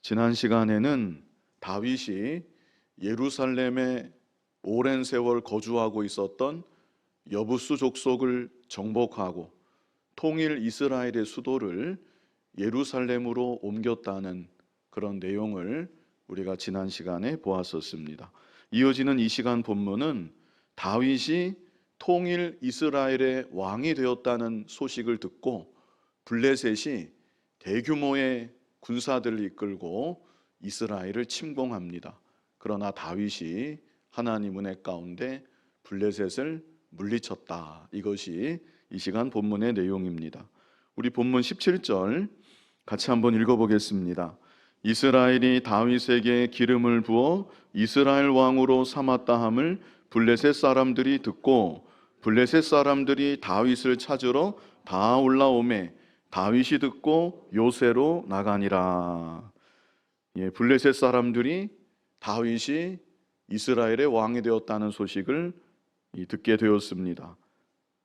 지난 시간에는 다윗이 예루살렘에 오랜 세월 거주하고 있었던 여부수 족속을 정복하고 통일 이스라엘의 수도를 예루살렘으로 옮겼다는 그런 내용을 우리가 지난 시간에 보았었습니다. 이어지는 이 시간 본문은 다윗이 통일 이스라엘의 왕이 되었다는 소식을 듣고 블레셋이 대규모의 군사들을 이끌고 이스라엘을 침공합니다. 그러나 다윗이 하나님 은혜 가운데 블레셋을 물리쳤다. 이것이 이 시간 본문의 내용입니다. 우리 본문 17절 같이 한번 읽어보겠습니다. 이스라엘이 다윗에게 기름을 부어 이스라엘 왕으로 삼았다 함을 블레셋 사람들이 듣고 블레셋 사람들이 다윗을 찾으러 다 올라오매 다윗이 듣고 요새로 나가니라. 블레셋 사람들이 다윗이 이스라엘의 왕이 되었다는 소식을 듣게 되었습니다.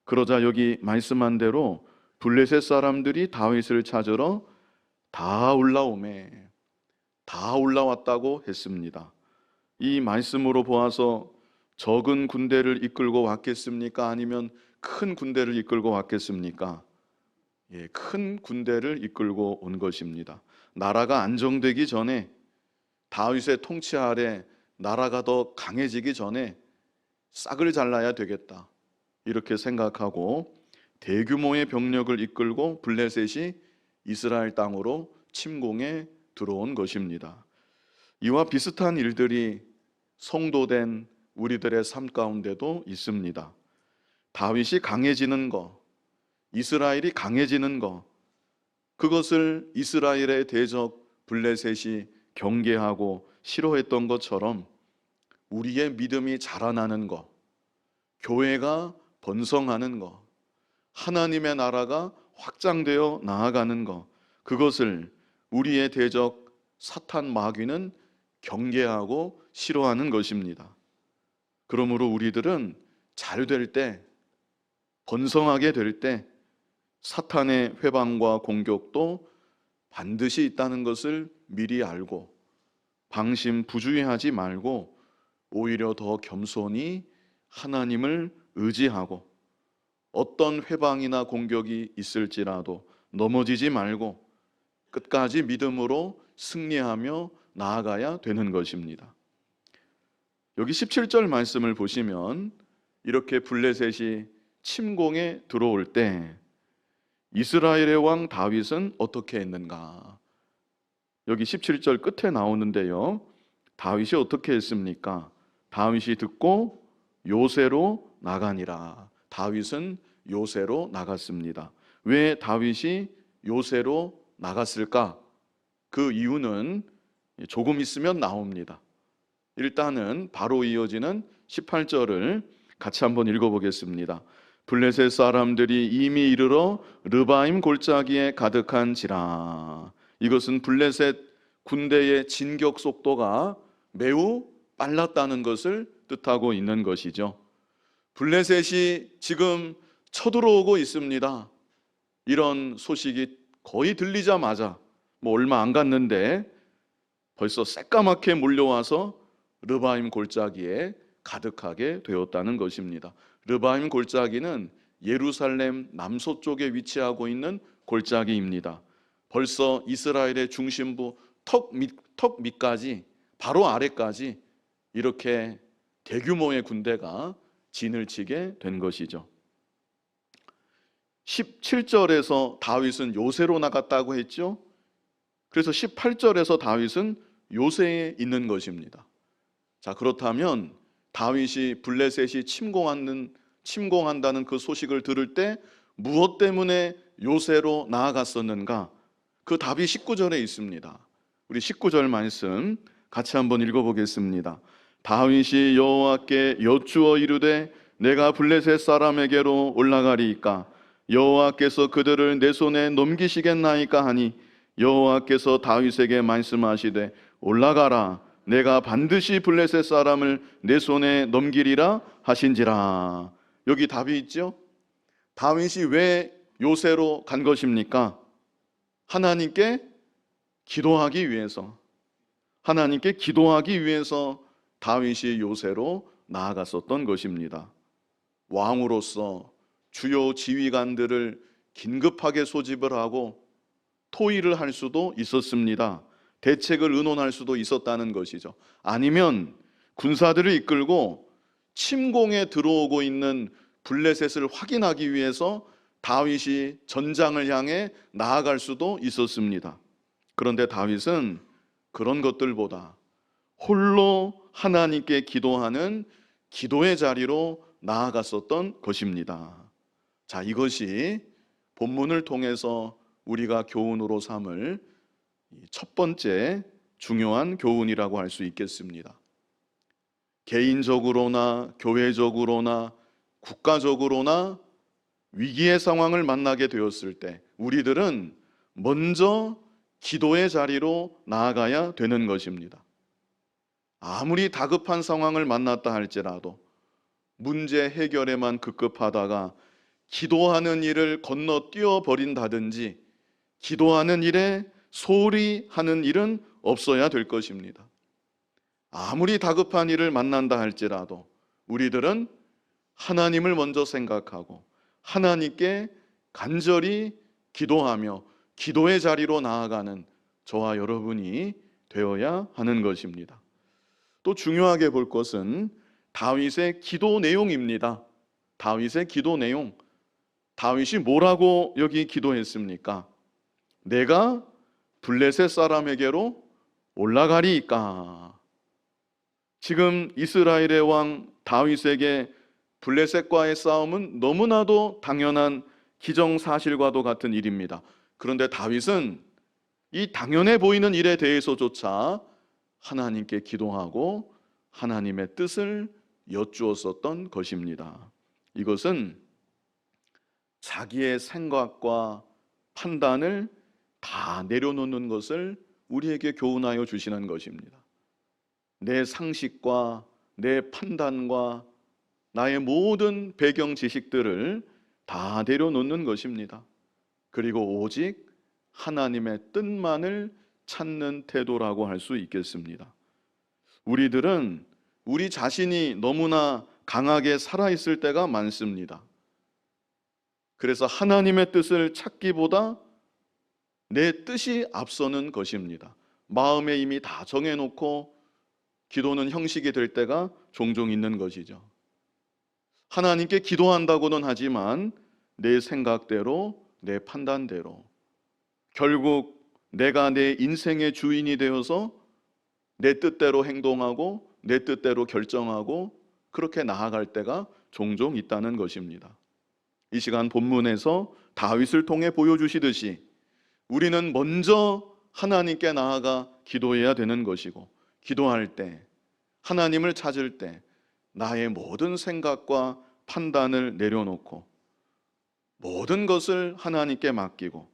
그러자 여기 말씀한 대로 블레셋 사람들이 다윗을 찾으러 다 올라오매, 다 올라왔다고 했습니다. 이 말씀으로 보아서 적은 군대를 이끌고 왔겠습니까? 아니면 큰 군대를 이끌고 왔겠습니까? 큰 군대를 이끌고 온 것입니다. 나라가 안정되기 전에, 다윗의 통치 아래 나라가 더 강해지기 전에 싹을 잘라야 되겠다, 이렇게 생각하고 대규모의 병력을 이끌고 블레셋이 이스라엘 땅으로 침공해 들어온 것입니다. 이와 비슷한 일들이 성도된 우리들의 삶 가운데도 있습니다. 다윗이 강해지는 것, 이스라엘이 강해지는 것, 그것을 이스라엘의 대적 블레셋이 경계하고 싫어했던 것처럼 우리의 믿음이 자라나는 것, 교회가 번성하는 것, 하나님의 나라가 확장되어 나아가는 것, 그것을 우리의 대적 사탄 마귀는 경계하고 싫어하는 것입니다. 그러므로 우리들은 잘 될 때, 번성하게 될 때 사탄의 회방과 공격도 반드시 있다는 것을 미리 알고 방심부주의하지 말고 오히려 더 겸손히 하나님을 의지하고 어떤 회방이나 공격이 있을지라도 넘어지지 말고 끝까지 믿음으로 승리하며 나아가야 되는 것입니다. 여기 17절 말씀을 보시면 이렇게 블레셋이 침공에 들어올 때 이스라엘의 왕 다윗은 어떻게 했는가? 여기 17절 끝에 나오는데요, 다윗이 어떻게 했습니까? 다윗이 듣고 요새로 나가니라. 다윗은 요새로 나갔습니다. 왜 다윗이 요새로 나갔을까? 그 이유는 조금 있으면 나옵니다. 일단은 바로 이어지는 18절을 같이 한번 읽어보겠습니다. 블레셋 사람들이 이미 이르러 르바임 골짜기에 가득한지라. 이것은 블레셋 군대의 진격 속도가 매우 빨랐다는 것을 뜻하고 있는 것이죠. 블레셋이 지금 쳐들어오고 있습니다. 이런 소식이 거의 들리자마자 얼마 안 갔는데 벌써 새까맣게 몰려와서 르바임 골짜기에 가득하게 되었다는 것입니다. 르바임 골짜기는 예루살렘 남서쪽에 위치하고 있는 골짜기입니다. 벌써 이스라엘의 중심부 턱 밑까지, 바로 아래까지 이렇게 대규모의 군대가 진을 치게 된 것이죠. 17절에서 다윗은 요새로 나갔다고 했죠. 그래서 18절에서 다윗은 요새에 있는 것입니다. 자, 그렇다면 다윗이 블레셋이 침공한다는 그 소식을 들을 때 무엇 때문에 요새로 나아갔었는가? 그 답이 19절에 있습니다. 우리 19절 말씀 같이 한번 읽어보겠습니다. 다윗이 여호와께 여쭈어 이르되 내가 블레셋 사람에게로 올라가리이까? 여호와께서 그들을 내 손에 넘기시겠나이까 하니 여호와께서 다윗에게 말씀하시되 올라가라, 내가 반드시 블레셋 사람을 내 손에 넘기리라 하신지라. 여기 답이 있죠. 다윗이 왜 요새로 간 것입니까? 하나님께 기도하기 위해서, 하나님께 기도하기 위해서 다윗이 요새로 나아갔었던 것입니다. 왕으로서 주요 지휘관들을 긴급하게 소집을 하고 토의를 할 수도 있었습니다. 대책을 의논할 수도 있었다는 것이죠. 아니면 군사들을 이끌고 침공에 들어오고 있는 블레셋을 확인하기 위해서 다윗이 전장을 향해 나아갈 수도 있었습니다. 그런데 다윗은 그런 것들보다 홀로 하나님께 기도하는 기도의 자리로 나아갔었던 것입니다. 자, 이것이 본문을 통해서 우리가 교훈으로 삼을 첫 번째 중요한 교훈이라고 할 수 있겠습니다. 개인적으로나 교회적으로나 국가적으로나 위기의 상황을 만나게 되었을 때 우리들은 먼저 기도의 자리로 나아가야 되는 것입니다. 아무리 다급한 상황을 만났다 할지라도 문제 해결에만 급급하다가 기도하는 일을 건너뛰어 버린다든지 기도하는 일에 소홀히 하는 일은 없어야 될 것입니다. 아무리 다급한 일을 만난다 할지라도 우리들은 하나님을 먼저 생각하고 하나님께 간절히 기도하며 기도의 자리로 나아가는 저와 여러분이 되어야 하는 것입니다. 또 중요하게 볼 것은 다윗의 기도 내용입니다. 다윗의 기도 내용. 다윗이 뭐라고 여기 기도했습니까? 내가 블레셋 사람에게로 올라가리이까. 지금 이스라엘의 왕 다윗에게 블레셋과의 싸움은 너무나도 당연한 기정사실과도 같은 일입니다. 그런데 다윗은 이 당연해 보이는 일에 대해서조차 하나님께 기도하고 하나님의 뜻을 여쭈었었던 것입니다. 이것은 자기의 생각과 판단을 다 내려놓는 것을 우리에게 교훈하여 주시는 것입니다. 내 상식과 내 판단과 나의 모든 배경 지식들을 다 내려놓는 것입니다. 그리고 오직 하나님의 뜻만을 찾는 태도라고 할 수 있겠습니다. 우리들은 우리 자신이 너무나 강하게 살아있을 때가 많습니다. 그래서 하나님의 뜻을 찾기보다 내 뜻이 앞서는 것입니다. 마음에 이미 다 정해놓고 기도는 형식이 될 때가 종종 있는 것이죠. 하나님께 기도한다고는 하지만 내 생각대로, 내 판단대로 결국 내가 내 인생의 주인이 되어서 내 뜻대로 행동하고 내 뜻대로 결정하고 그렇게 나아갈 때가 종종 있다는 것입니다. 이 시간 본문에서 다윗을 통해 보여주시듯이 우리는 먼저 하나님께 나아가 기도해야 되는 것이고 기도할 때 하나님을 찾을 때 나의 모든 생각과 판단을 내려놓고 모든 것을 하나님께 맡기고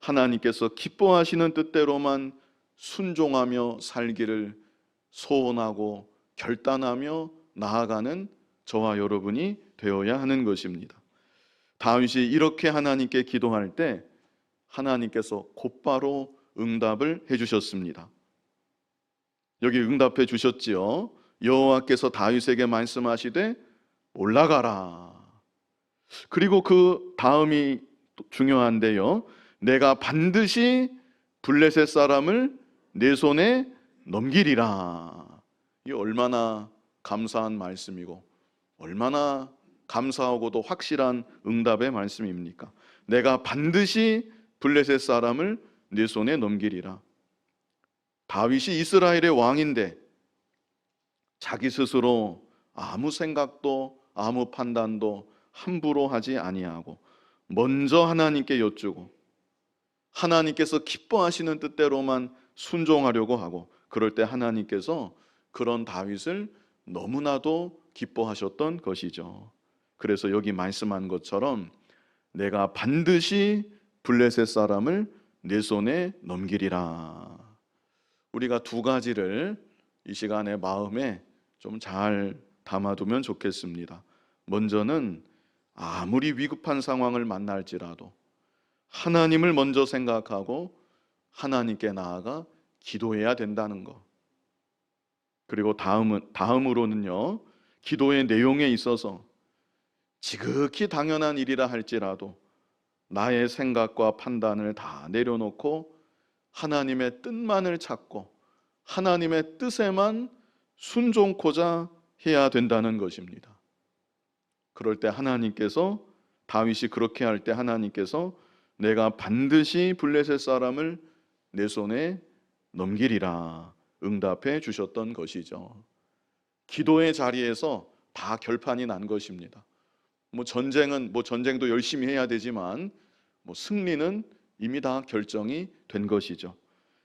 하나님께서 기뻐하시는 뜻대로만 순종하며 살기를 소원하고 결단하며 나아가는 저와 여러분이 되어야 하는 것입니다. 다윗이 이렇게 하나님께 기도할 때 하나님께서 곧바로 응답을 해주셨습니다. 여기 응답해 주셨지요. 여호와께서 다윗에게 말씀하시되 올라가라. 그리고 그 다음이 중요한데요. 내가 반드시 블레셋 사람을 내 손에 넘기리라. 이 얼마나 감사한 말씀이고 얼마나 감사하고도 확실한 응답의 말씀입니까? 내가 반드시 블레셋 사람을 내 손에 넘기리라. 다윗이 이스라엘의 왕인데 자기 스스로 아무 생각도 아무 판단도 함부로 하지 아니하고 먼저 하나님께 여쭈고 하나님께서 기뻐하시는 뜻대로만 순종하려고 하고 그럴 때 하나님께서 그런 다윗을 너무나도 기뻐하셨던 것이죠. 그래서 여기 말씀한 것처럼 내가 반드시 블레셋 사람을 내 손에 넘기리라. 우리가 두 가지를 이 시간에 마음에 좀 잘 담아두면 좋겠습니다. 먼저는 아무리 위급한 상황을 만날지라도 하나님을 먼저 생각하고 하나님께 나아가 기도해야 된다는 것. 그리고 다음으로는요, 기도의 내용에 있어서 지극히 당연한 일이라 할지라도 나의 생각과 판단을 다 내려놓고 하나님의 뜻만을 찾고 하나님의 뜻에만 순종코자 해야 된다는 것입니다. 그럴 때 하나님께서, 다윗이 그렇게 할 때 하나님께서 내가 반드시 블레셋 사람을 내 손에 넘기리라 응답해 주셨던 것이죠. 기도의 자리에서 다 결판이 난 것입니다. 전쟁도 열심히 해야 되지만 승리는 이미 다 결정이 된 것이죠.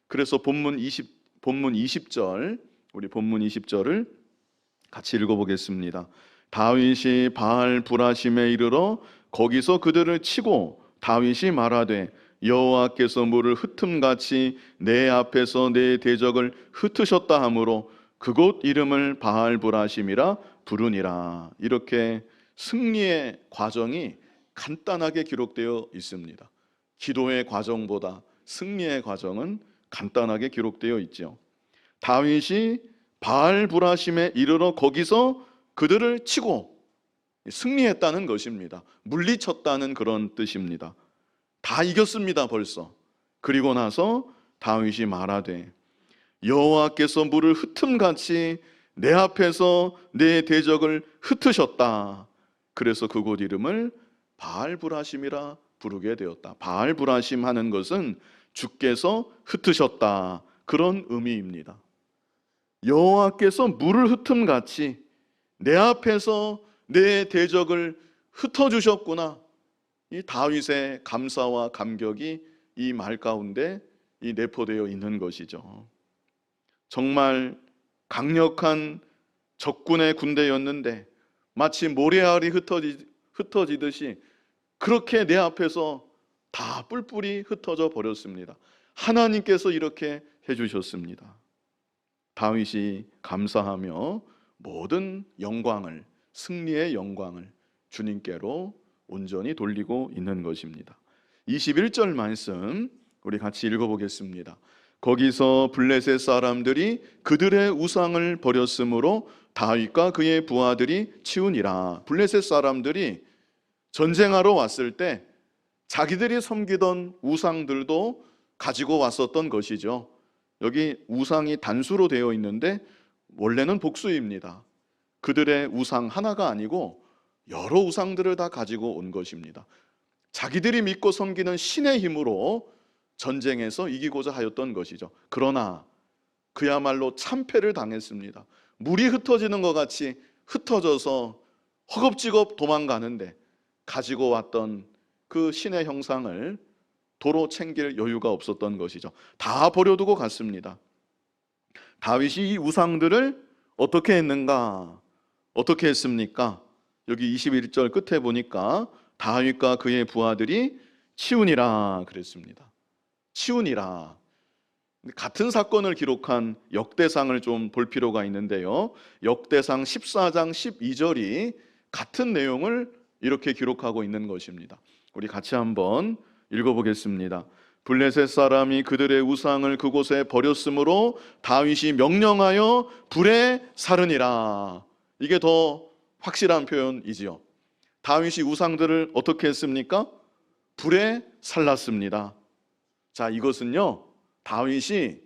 그래서 본문 20절, 우리 본문 20절을 같이 읽어보겠습니다. 다윗이 바알 브라심에 이르러 거기서 그들을 치고 다윗이 말하되 여호와께서 물을 흩음같이 내 앞에서 내 대적을 흩으셨다 하므로 그곳 이름을 바알 브라심이라 부르니라. 이렇게 승리의 과정이 간단하게 기록되어 있습니다. 기도의 과정보다 승리의 과정은 간단하게 기록되어 있죠. 다윗이 바알 브라심에 이르러 거기서 그들을 치고 승리했다는 것입니다. 물리쳤다는 그런 뜻입니다. 다 이겼습니다, 벌써. 그리고 나서 다윗이 말하되 여호와께서 물을 흩음같이 내 앞에서 내 대적을 흩으셨다. 그래서 그곳 이름을 바알 브라심이라 부르게 되었다. 바알 브라심 하는 것은 주께서 흩으셨다, 그런 의미입니다. 여호와께서 물을 흩음같이 내 앞에서 내 대적을 흩어주셨구나. 이 다윗의 감사와 감격이 이 말 가운데 내포되어 있는 것이죠. 정말 강력한 적군의 군대였는데 마치 모래알이 흩어지듯이 그렇게 내 앞에서 다 뿔뿔이 흩어져 버렸습니다. 하나님께서 이렇게 해주셨습니다. 다윗이 감사하며 모든 영광을, 승리의 영광을 주님께로 온전히 돌리고 있는 것입니다. 21절 말씀 우리 같이 읽어보겠습니다. 거기서 블레셋 사람들이 그들의 우상을 버렸으므로 다윗과 그의 부하들이 치우니라. 블레셋 사람들이 전쟁하러 왔을 때 자기들이 섬기던 우상들도 가지고 왔었던 것이죠. 여기 우상이 단수로 되어 있는데 원래는 복수입니다. 그들의 우상 하나가 아니고 여러 우상들을 다 가지고 온 것입니다. 자기들이 믿고 섬기는 신의 힘으로 전쟁에서 이기고자 하였던 것이죠. 그러나 그야말로 참패를 당했습니다. 물이 흩어지는 것 같이 흩어져서 허겁지겁 도망가는데 가지고 왔던 그 신의 형상을 도로 챙길 여유가 없었던 것이죠. 다 버려두고 갔습니다. 다윗이 이 우상들을 어떻게 했는가? 어떻게 했습니까? 여기 21절 끝에 보니까 다윗과 그의 부하들이 치우니라 그랬습니다. 치우니라. 같은 사건을 기록한 역대상을 좀 볼 필요가 있는데요. 역대상 14장 12절이 같은 내용을 이렇게 기록하고 있는 것입니다. 우리 같이 한번 읽어보겠습니다. 블레셋 사람이 그들의 우상을 그곳에 버렸으므로 다윗이 명령하여 불에 사르니라. 이게 더 확실한 표현이지요. 다윗이 우상들을 어떻게 했습니까? 불에 살랐습니다. 자, 이것은요, 다윗이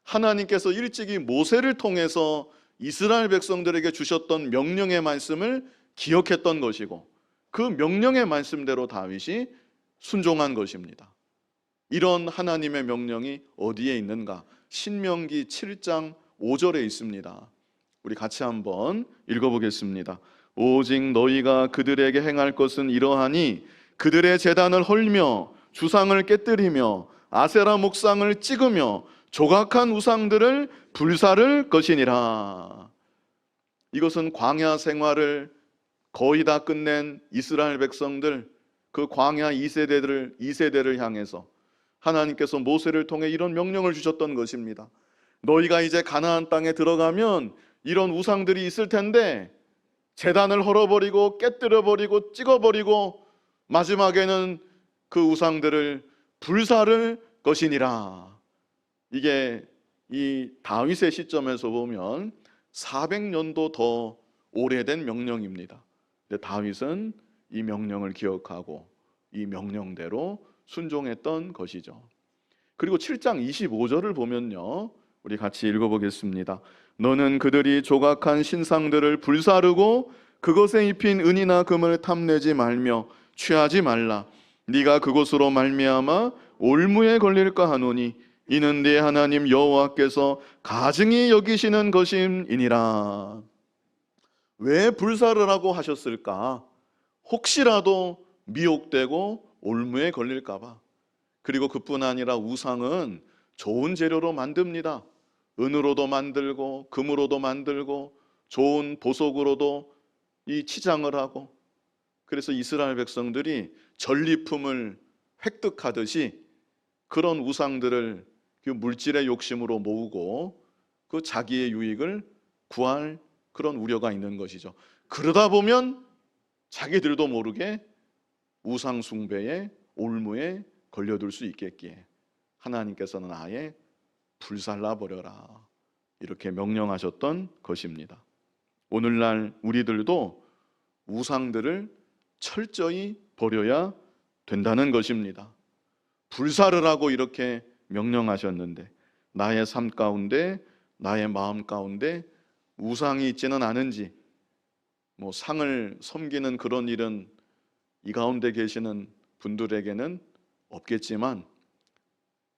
하나님께서 일찍이 모세를 통해서 이스라엘 백성들에게 주셨던 명령의 말씀을 기억했던 것이고 그 명령의 말씀대로 다윗이 순종한 것입니다. 이런 하나님의 명령이 어디에 있는가? 신명기 7장 5절에 있습니다. 우리 같이 한번 읽어보겠습니다. 오직 너희가 그들에게 행할 것은 이러하니 그들의 제단을 헐며 주상을 깨뜨리며 아세라 목상을 찍으며 조각한 우상들을 불사를 것이니라. 이것은 광야 생활을 거의 다 끝낸 이스라엘 백성들, 그 광야 2세대를 향해서 하나님께서 모세를 통해 이런 명령을 주셨던 것입니다. 너희가 이제 가나안 땅에 들어가면 이런 우상들이 있을 텐데 제단을 헐어버리고 깨뜨려버리고 찍어버리고 마지막에는 그 우상들을 불사를 것이니라. 이게 이 다윗의 시점에서 보면 400년도 더 오래된 명령입니다. 근데 다윗은 이 명령을 기억하고 이 명령대로 순종했던 것이죠. 그리고 7장 25절을 보면요, 우리 같이 읽어보겠습니다. 너는 그들이 조각한 신상들을 불사르고 그것에 입힌 은이나 금을 탐내지 말며 취하지 말라. 네가 그것으로 말미암아 올무에 걸릴까 하노니 이는 네 하나님 여호와께서 가증히 여기시는 것임이니라. 왜 불사르라고 하셨을까? 혹시라도 미혹되고 올무에 걸릴까 봐. 그리고 그뿐 아니라 우상은 좋은 재료로 만듭니다. 은으로도 만들고 금으로도 만들고 좋은 보석으로도 이 치장을 하고, 그래서 이스라엘 백성들이 전리품을 획득하듯이 그런 우상들을 그 물질의 욕심으로 모으고 그 자기의 유익을 구할 그런 우려가 있는 것이죠. 그러다 보면 자기들도 모르게 우상 숭배에 올무에 걸려들 수 있겠기에 하나님께서는 아예 불살라 버려라 이렇게 명령하셨던 것입니다. 오늘날 우리들도 우상들을 철저히 버려야 된다는 것입니다. 불사르라고 이렇게 명령하셨는데 나의 삶 가운데, 나의 마음 가운데 우상이 있지는 않은지, 상을 섬기는 그런 일은 이 가운데 계시는 분들에게는 없겠지만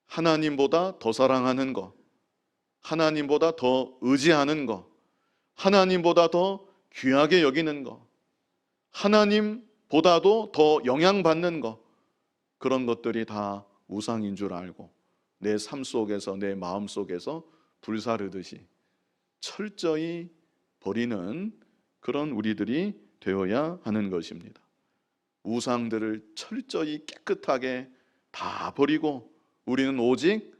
하나님보다 더 사랑하는 것, 하나님보다 더 의지하는 것, 하나님보다 더 귀하게 여기는 것, 하나님보다도 더 영향받는 것, 그런 것들이 다 우상인 줄 알고 내 삶 속에서, 내 마음 속에서 불사르듯이 철저히 버리는 그런 우리들이 되어야 하는 것입니다. 우상들을 철저히 깨끗하게 다 버리고 우리는 오직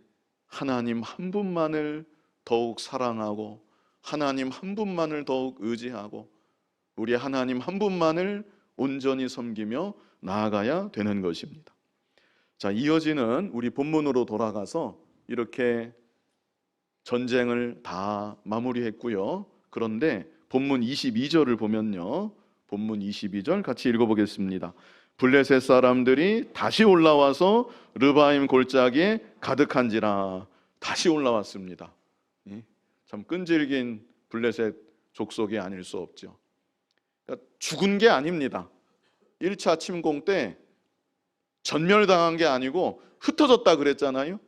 하나님 한 분만을 더욱 사랑하고 하나님 한 분만을 더욱 의지하고 우리 하나님 한 분만을 온전히 섬기며 나아가야 되는 것입니다. 자, 이어지는 우리 본문으로 돌아가서 이렇게 전쟁을 다 마무리했고요. 그런데 본문 22절을 보면요, 본문 22절 같이 읽어보겠습니다. 블레셋 사람들이 다시 올라와서 르바임 골짜기에 가득한지라. 다시 올라왔습니다. 참 끈질긴 블레셋 족속이 아닐 수 없죠. 그러니까 죽은 게 아닙니다. 1차 침공 때 전멸당한 게 아니고 흩어졌다 그랬잖아요.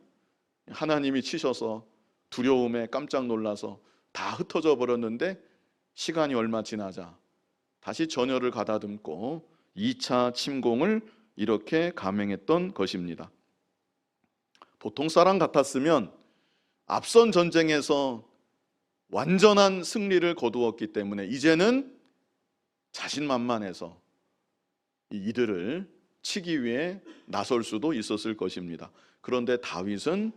하나님이 치셔서 두려움에 깜짝 놀라서 다 흩어져 버렸는데 시간이 얼마 지나자 다시 전열을 가다듬고 2차 침공을 이렇게 감행했던 것입니다. 보통 사람 같았으면 앞선 전쟁에서 완전한 승리를 거두었기 때문에 이제는 자신만만해서 이들을 치기 위해 나설 수도 있었을 것입니다. 그런데 다윗은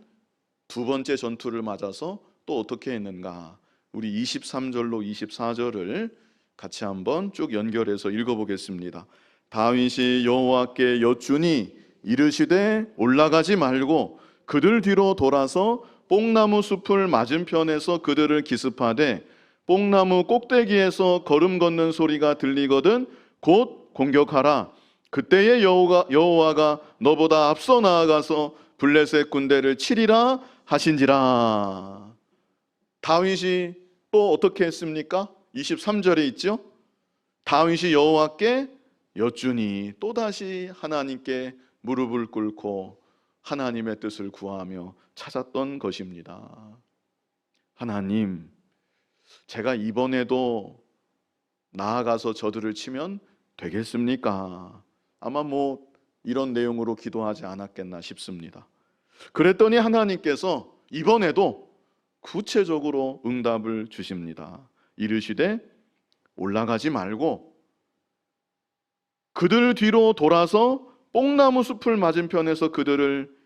두 번째 전투를 맞아서 또 어떻게 했는가? 우리 23절로 24절을 같이 한번 쭉 연결해서 읽어보겠습니다. 다윗이 여호와께 여쭈니 이르시되 올라가지 말고 그들 뒤로 돌아서 뽕나무 숲을 맞은편에서 그들을 기습하되 뽕나무 꼭대기에서 걸음 걷는 소리가 들리거든 곧 공격하라. 그때에 여호와가 너보다 앞서 나아가서 블레셋 군대를 치리라 하신지라. 다윗이 또 어떻게 했습니까? 23절에 있죠. 다윗이 여호와께 여쭈니 또다시 하나님께 무릎을 꿇고 하나님의 뜻을 구하며 찾았던 것입니다. 하나님, 제가 이번에도 나아가서 저들을 치면 되겠습니까? 아마 이런 내용으로 기도하지 않았겠나 싶습니다. 그랬더니 하나님께서 이번에도 구체적으로 응답을 주십니다. 이르시되 올라가지 말고 그들 뒤로 돌아서 뽕나무 숲을 맞은편에서 그들을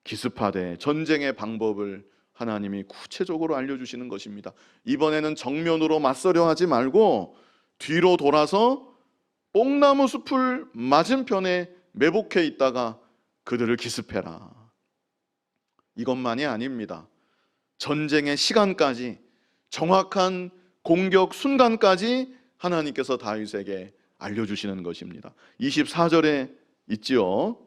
기습하되, 전쟁의 방법을 하나님이 구체적으로 알려주시는 것입니다. 이번에는 정면으로 맞서려 하지 말고 뒤로 돌아서 뽕나무 숲을 맞은편에 매복해 있다가 그들을 기습해라. 이것만이 아닙니다. 전쟁의 시간까지 정확한 공격 순간까지 하나님께서 다윗에게 알려주시는 것입니다. 24절에 있지요.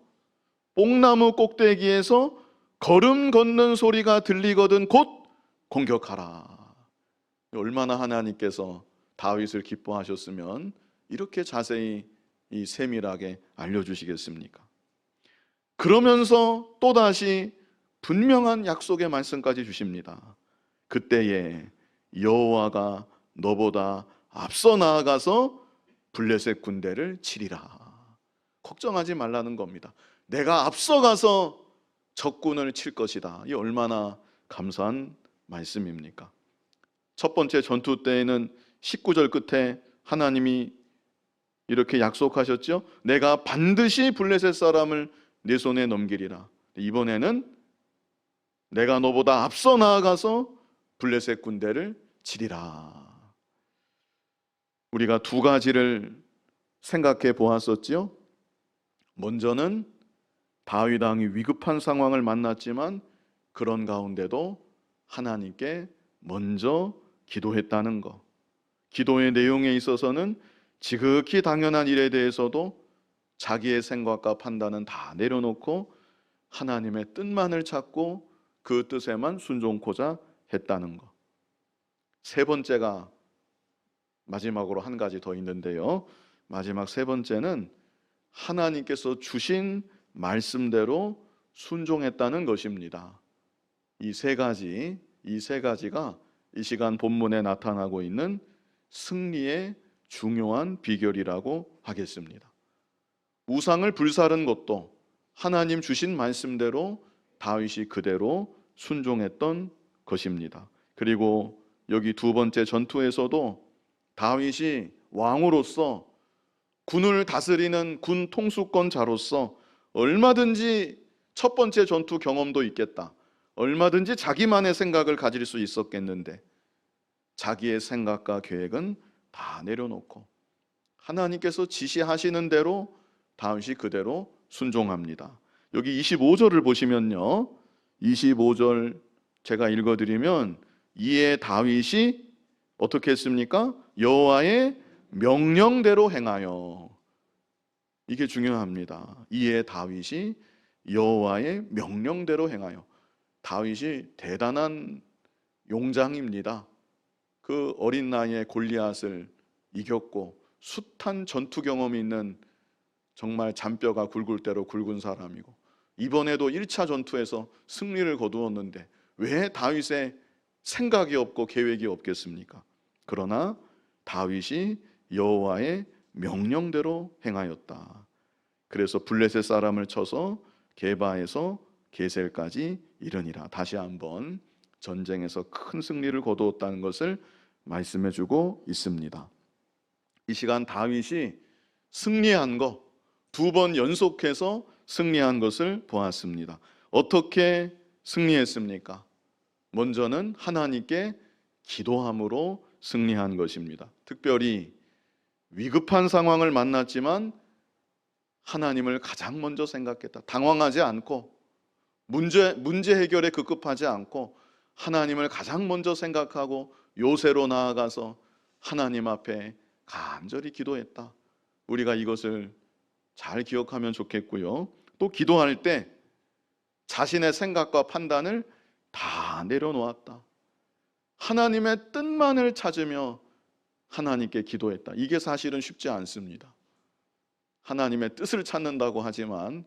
뽕나무 꼭대기에서 걸음 걷는 소리가 들리거든 곧 공격하라. 얼마나 하나님께서 다윗을 기뻐하셨으면 이렇게 자세히 이 세밀하게 알려주시겠습니까? 그러면서 또다시 분명한 약속의 말씀까지 주십니다. 그때에 여호와가 너보다 앞서 나아가서 블레셋 군대를 치리라. 걱정하지 말라는 겁니다. 내가 앞서가서 적군을 칠 것이다. 이 얼마나 감사한 말씀입니까? 첫 번째 전투 때에는 19절 끝에 하나님이 이렇게 약속하셨죠. 내가 반드시 블레셋 사람을 내 손에 넘기리라. 이번에는 내가 너보다 앞서 나아가서 블레셋 군대를 치리라. 우리가 두 가지를 생각해 보았었지요. 먼저는 다윗 왕이 위급한 상황을 만났지만 그런 가운데도 하나님께 먼저 기도했다는 것. 기도의 내용에 있어서는 지극히 당연한 일에 대해서도 자기의 생각과 판단은 다 내려놓고 하나님의 뜻만을 찾고 그 뜻에만 순종코자 했다는 것. 세 번째가 마지막으로 한 가지 더 있는데요. 마지막 세 번째는 하나님께서 주신 말씀대로 순종했다는 것입니다. 이 세 가지가 이 시간 본문에 나타나고 있는 승리의 중요한 비결이라고 하겠습니다. 우상을 불사른 것도 하나님 주신 말씀대로 다윗이 그대로 순종했던 것입니다. 그리고 여기 두 번째 전투에서도 다윗이 왕으로서 군을 다스리는 군 통수권자로서 얼마든지 첫 번째 전투 경험도 있겠다. 얼마든지 자기만의 생각을 가질 수 있었겠는데 자기의 생각과 계획은 다 내려놓고 하나님께서 지시하시는 대로 다윗이 그대로 순종합니다. 여기 25절을 보시면요. 25절 제가 읽어드리면 이에 다윗이 어떻게 했습니까? 여호와의 명령대로 행하여. 이게 중요합니다. 이에 다윗이 여호와의 명령대로 행하여. 다윗이 대단한 용장입니다. 그 어린 나이에 골리앗을 이겼고 숱한 전투 경험이 있는 정말 잔뼈가 굵을 대로 굵은 사람이고 이번에도 1차 전투에서 승리를 거두었는데 왜 다윗의 생각이 없고 계획이 없겠습니까? 그러나 다윗이 여호와의 명령대로 행하였다. 그래서 블레셋 사람을 쳐서 게바에서 게셀까지 이르니라. 다시 한번 전쟁에서 큰 승리를 거두었다는 것을 말씀해 주고 있습니다. 이 시간 다윗이 승리한 거, 두 번 연속해서 승리한 것을 보았습니다. 어떻게 승리했습니까? 먼저는 하나님께 기도함으로 승리한 것입니다. 특별히 위급한 상황을 만났지만 하나님을 가장 먼저 생각했다. 당황하지 않고 문제 해결에 급급하지 않고 하나님을 가장 먼저 생각하고 요새로 나아가서 하나님 앞에 간절히 기도했다. 우리가 이것을 잘 기억하면 좋겠고요. 또 기도할 때 자신의 생각과 판단을 다 내려놓았다. 하나님의 뜻만을 찾으며 하나님께 기도했다. 이게 사실은 쉽지 않습니다. 하나님의 뜻을 찾는다고 하지만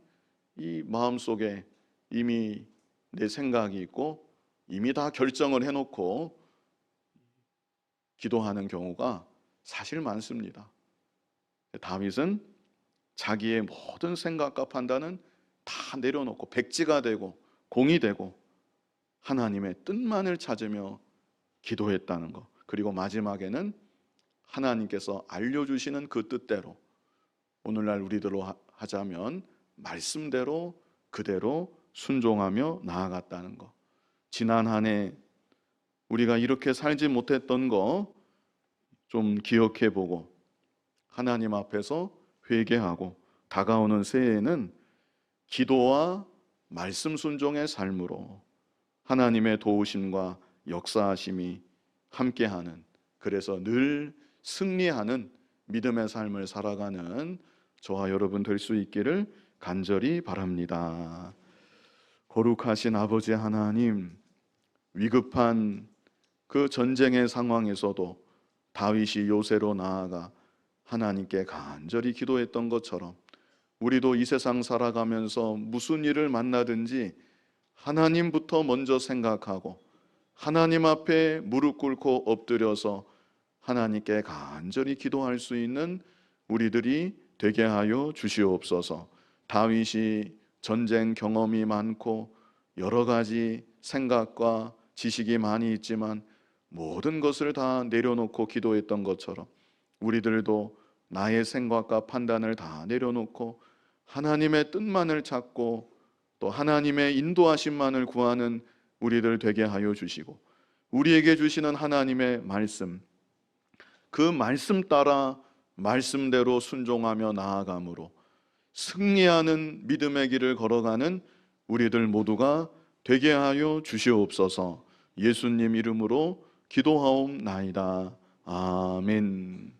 이 마음속에 이미 내 생각이 있고 이미 다 결정을 해놓고 기도하는 경우가 사실 많습니다. 다윗은 자기의 모든 생각과 판단은 다 내려놓고 백지가 되고 공이 되고 하나님의 뜻만을 찾으며 기도했다는 것. 그리고 마지막에는 하나님께서 알려주시는 그 뜻대로 오늘날 우리들로 하자면 말씀대로 그대로 순종하며 나아갔다는 것. 지난 한 해 우리가 이렇게 살지 못했던 거 좀 기억해보고 하나님 앞에서 회개하고 다가오는 새해에는 기도와 말씀 순종의 삶으로 하나님의 도우심과 역사하심이 함께하는 그래서 늘 승리하는 믿음의 삶을 살아가는 저와 여러분 될 수 있기를 간절히 바랍니다. 거룩하신 아버지 하나님, 위급한 그 전쟁의 상황에서도 다윗이 요새로 나아가 하나님께 간절히 기도했던 것처럼 우리도 이 세상 살아가면서 무슨 일을 만나든지 하나님부터 먼저 생각하고 하나님 앞에 무릎 꿇고 엎드려서 하나님께 간절히 기도할 수 있는 우리들이 되게 하여 주시옵소서. 다윗이 전쟁 경험이 많고 여러 가지 생각과 지식이 많이 있지만 모든 것을 다 내려놓고 기도했던 것처럼 우리들도 나의 생각과 판단을 다 내려놓고 하나님의 뜻만을 찾고 또 하나님의 인도하심만을 구하는 우리들 되게 하여 주시고, 우리에게 주시는 하나님의 말씀, 그 말씀 따라 말씀대로 순종하며 나아감으로 승리하는 믿음의 길을 걸어가는 우리들 모두가 되게 하여 주시옵소서. 예수님 이름으로 기도하옵나이다. 아멘.